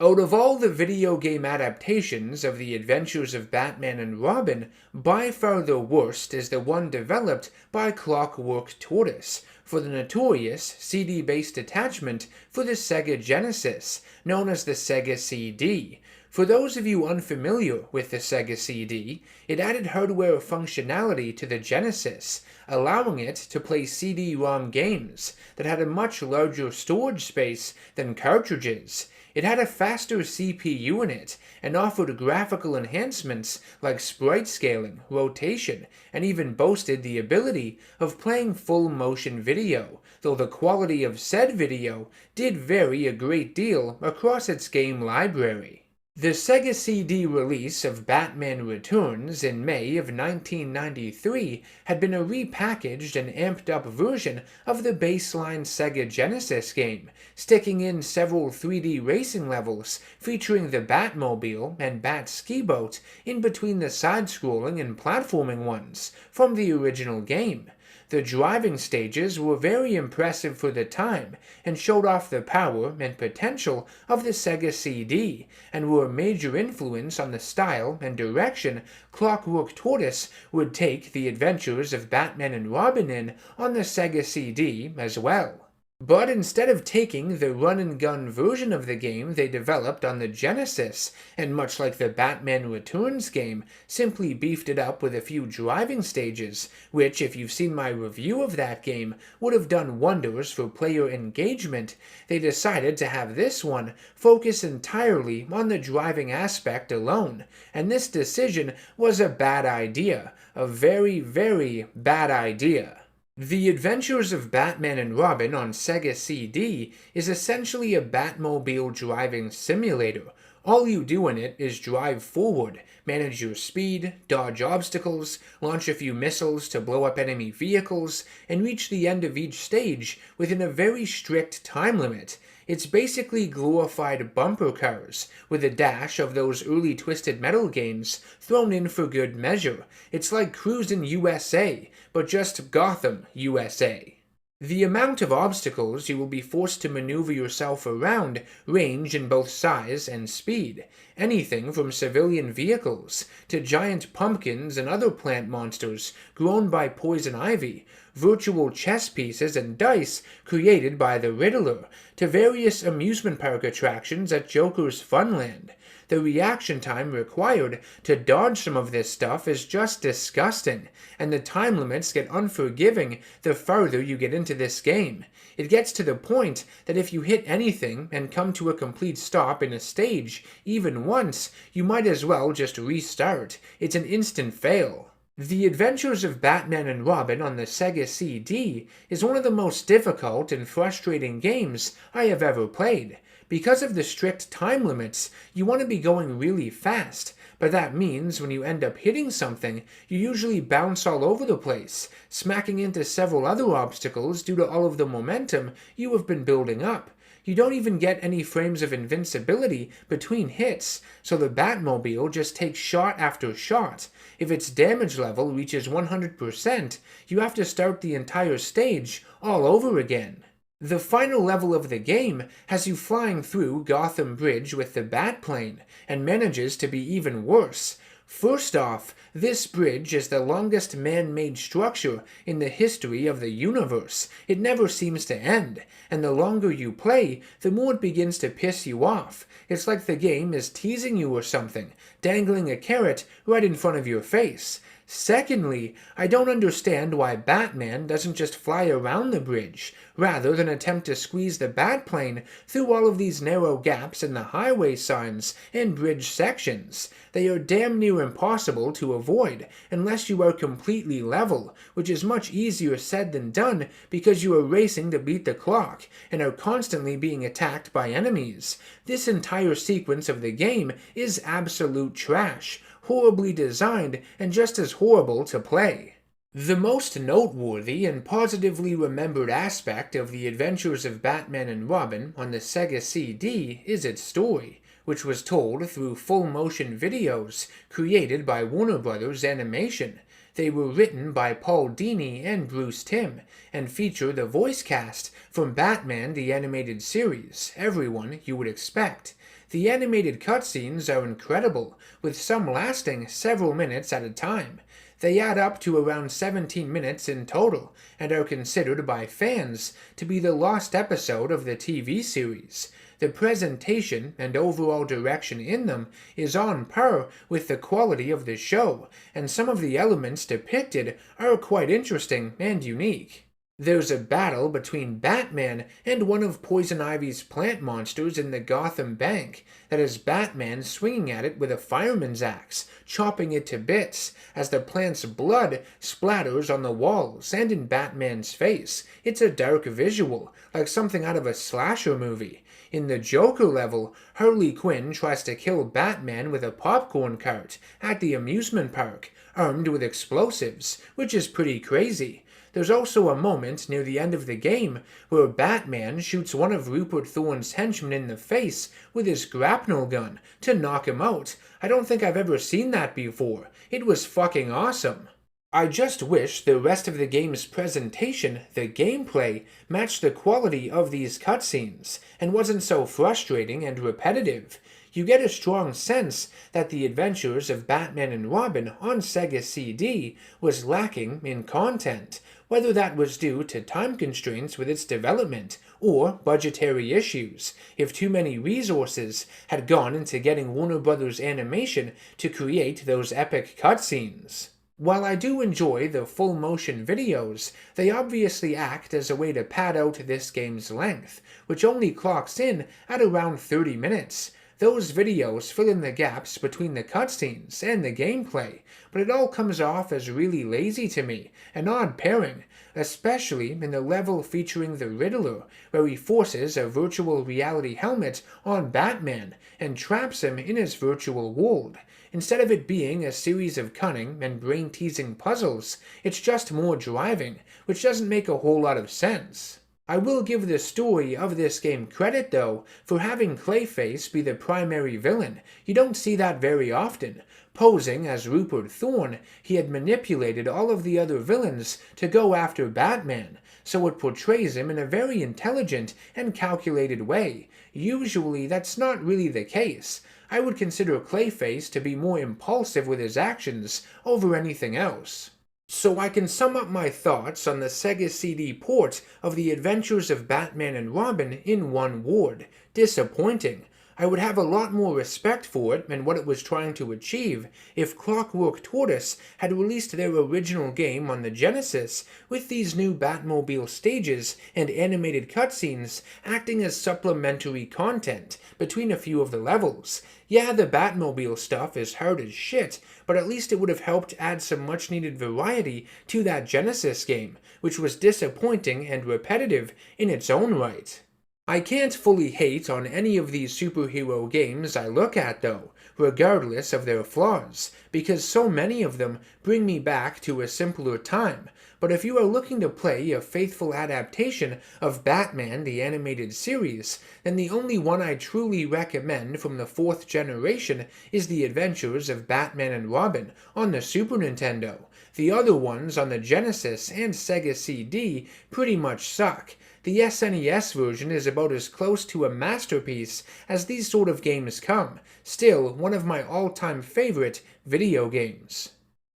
Out of all the video game adaptations of the adventures of Batman and Robin, by far the worst is the one developed by Clockwork Tortoise for the notorious CD-based attachment for the Sega Genesis, known as the Sega Cd. For those of you unfamiliar with the Sega Cd, it added hardware functionality to the Genesis, allowing it to play cd-rom games that had a much larger storage space than cartridges. It had a faster CPU in it, and offered graphical enhancements like sprite scaling, rotation, and even boasted the ability of playing full motion video, though the quality of said video did vary a great deal across its game library. The Sega CD release of Batman Returns in May of 1993 had been a repackaged and amped up version of the baseline Sega Genesis game, sticking in several 3D racing levels featuring the Batmobile and Bat Ski Boat in between the side-scrolling and platforming ones from the original game. The driving stages were very impressive for the time and showed off the power and potential of the Sega CD and were a major influence on the style and direction Clockwork Tortoise would take the adventures of Batman and Robin in on the Sega CD as well. But instead of taking the run-and-gun version of the game they developed on the Genesis, and much like the Batman Returns game, simply beefed it up with a few driving stages, which, if you've seen my review of that game, would have done wonders for player engagement, they decided to have this one focus entirely on the driving aspect alone, and this decision was a bad idea. A very, very bad idea. The Adventures of Batman and Robin on Sega CD is essentially a Batmobile driving simulator. All you do in it is drive forward, manage your speed, dodge obstacles, launch a few missiles to blow up enemy vehicles, and reach the end of each stage within a very strict time limit. It's basically glorified bumper cars, with a dash of those early Twisted Metal games thrown in for good measure. It's like Cruis'n USA, but just Gotham USA. The amount of obstacles you will be forced to maneuver yourself around range in both size and speed, anything from civilian vehicles to giant pumpkins and other plant monsters grown by poison ivy, virtual chess pieces and dice created by the Riddler, to various amusement park attractions at Joker's Funland. The reaction time required to dodge some of this stuff is just disgusting, and the time limits get unforgiving the farther you get into this game. It gets to the point that if you hit anything and come to a complete stop in a stage, even once, you might as well just restart. It's an instant fail. The Adventures of Batman and Robin on the Sega CD is one of the most difficult and frustrating games I have ever played. Because of the strict time limits, you want to be going really fast, but that means when you end up hitting something, you usually bounce all over the place, smacking into several other obstacles due to all of the momentum you have been building up. You don't even get any frames of invincibility between hits, so the Batmobile just takes shot after shot. If its damage level reaches 100%, you have to start the entire stage all over again. The final level of the game has you flying through Gotham Bridge with the Batplane, and manages to be even worse. First off, this bridge is the longest man-made structure in the history of the universe. It never seems to end, and the longer you play, the more it begins to piss you off. It's like the game is teasing you or something, dangling a carrot right in front of your face. Secondly, I don't understand why Batman doesn't just fly around the bridge, rather than attempt to squeeze the Batplane through all of these narrow gaps in the highway signs and bridge sections. They are damn near impossible to avoid, unless you are completely level, which is much easier said than done because you are racing to beat the clock, and are constantly being attacked by enemies. This entire sequence of the game is absolute trash, horribly designed, and just as horrible to play. The most noteworthy and positively remembered aspect of the Adventures of Batman and Robin on the Sega CD is its story, which was told through full-motion videos created by Warner Bros. Animation. They were written by Paul Dini and Bruce Timm, and feature the voice cast from Batman the Animated Series, everyone you would expect. The animated cutscenes are incredible, with some lasting several minutes at a time. They add up to around 17 minutes in total, and are considered by fans to be the lost episode of the TV series. The presentation and overall direction in them is on par with the quality of the show, and some of the elements depicted are quite interesting and unique. There's a battle between Batman and one of Poison Ivy's plant monsters in the Gotham bank that has Batman swinging at it with a fireman's axe, chopping it to bits as the plant's blood splatters on the walls and in Batman's face. It's a dark visual, like something out of a slasher movie. In the Joker level, Harley Quinn tries to kill Batman with a popcorn cart at the amusement park, armed with explosives, which is pretty crazy. There's also a moment near the end of the game where Batman shoots one of Rupert Thorne's henchmen in the face with his grapnel gun to knock him out. I don't think I've ever seen that before. It was fucking awesome. I just wish the rest of the game's presentation, the gameplay, matched the quality of these cutscenes, and wasn't so frustrating and repetitive. You get a strong sense that the adventures of Batman and Robin on Sega CD was lacking in content, whether that was due to time constraints with its development or budgetary issues, if too many resources had gone into getting Warner Bros. Animation to create those epic cutscenes. While I do enjoy the full-motion videos, they obviously act as a way to pad out this game's length, which only clocks in at around 30 minutes. Those videos fill in the gaps between the cutscenes and the gameplay, but it all comes off as really lazy to me, an odd pairing, especially in the level featuring the Riddler, where he forces a virtual reality helmet on Batman and traps him in his virtual world. Instead of it being a series of cunning and brain-teasing puzzles, it's just more driving, which doesn't make a whole lot of sense. I will give the story of this game credit, though, for having Clayface be the primary villain. You don't see that very often. Posing as Rupert Thorne, he had manipulated all of the other villains to go after Batman, so it portrays him in a very intelligent and calculated way. Usually, that's not really the case. I would consider Clayface to be more impulsive with his actions over anything else. So I can sum up my thoughts on the Sega CD port of The Adventures of Batman and Robin in one word: disappointing. I would have a lot more respect for it and what it was trying to achieve if Clockwork Tortoise had released their original game on the Genesis with these new Batmobile stages and animated cutscenes acting as supplementary content between a few of the levels. Yeah, the Batmobile stuff is hard as shit, but at least it would have helped add some much needed variety to that Genesis game, which was disappointing and repetitive in its own right. I can't fully hate on any of these superhero games I look at, though, regardless of their flaws, because so many of them bring me back to a simpler time. But if you are looking to play a faithful adaptation of Batman the Animated Series, then the only one I truly recommend from the 4th generation is The Adventures of Batman and Robin on the Super Nintendo. The other ones on the Genesis and Sega CD pretty much suck. The SNES version is about as close to a masterpiece as these sort of games come, still one of my all-time favorite video games.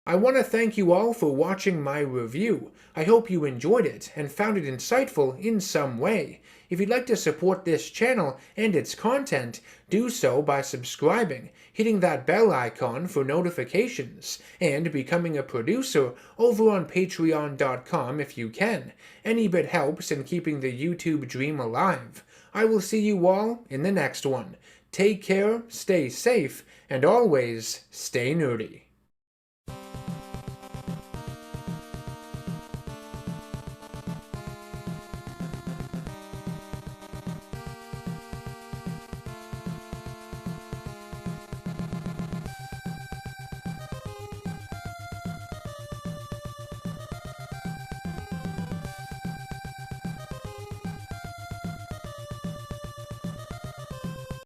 I want to thank you all for watching my review. I hope you enjoyed it and found it insightful in some way. If you'd like to support this channel and its content, do so by subscribing, hitting that bell icon for notifications, and becoming a producer over on patreon.com if you can. Any bit helps in keeping the YouTube dream alive. I will see you all in the next one. Take care, stay safe, and always stay nerdy.